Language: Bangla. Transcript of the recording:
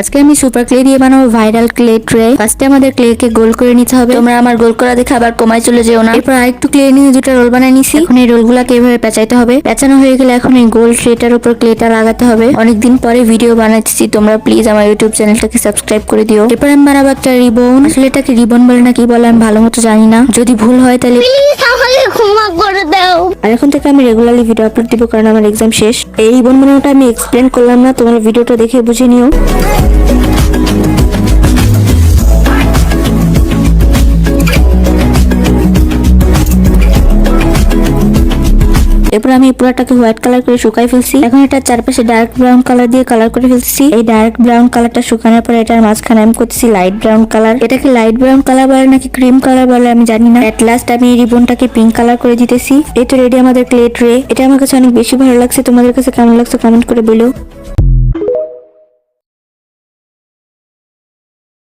আজকে আমি সুপার ক্লে দিয়ে বানাবো ভাইরাল ক্লে ট্রে। ফার্স্টে আমাদের ক্লে কে গোল করে নিতে হবে। তোমরা আমার গোল করা দেখে আবার কমায় চলে যেও না। এরপর আরেকটু ক্লে নিয়ে দুটো রোল বানিয়ে নিছি। এখন এই রোলগুলোকে এভাবে পেঁচাইতে হবে। পেঁচানো হয়ে গেলে এখন এই গোল ট্রেটার উপর ক্লেটা লাগাতে হবে। অনেকদিন পরে ভিডিও বানাচ্ছি, তোমরা প্লিজ আমার ইউটিউব চ্যানেলটাকে সাবস্ক্রাইব করে দিও। এরপর আমি বানাবো একটা রিবন। আসলে এটাকে রিবন বলে না কি বলে আমি ভালো মতো জানি না, যদি ভুল হয় তাহলে প্লিজ আমাকে ক্ষমা করে দাও। আর এখন থেকে আমি রেগুলারলি ভিডিও আপলোড দিব, কারণ আমার এক্সাম শেষ। এই রিবন বানানোটা আমি এক্সপ্লেন করলাম না, তোমরা ভিডিওটা দেখে বুঝে নিও। এরপর আমি পুরোটাকে হোয়াইট কালার করে শুকাই ফেলছি। এখন এটা চারপাশে ডার্ক ব্রাউন কালার দিয়ে কালার করে ফেলছি। এই ডার্ক ব্রাউন কালারটা শুকানোর পরে এটার মাঝখানে আমি করতেছি লাইট ব্রাউন কালার। এটাকে লাইট ব্রাউন কালার বলে নাকি ক্রিম কালার বলে আমি জানি না। এট লাস্ট আমি এই রিবনটাকে পিঙ্ক কালার করে দিতেছি। এই তো রেডি আমাদের ক্লে ট্রে। এটা আমার কাছে অনেক বেশি ভালো লাগছে। তোমাদের কাছে কেমন লাগছে কমেন্ট করে বলো।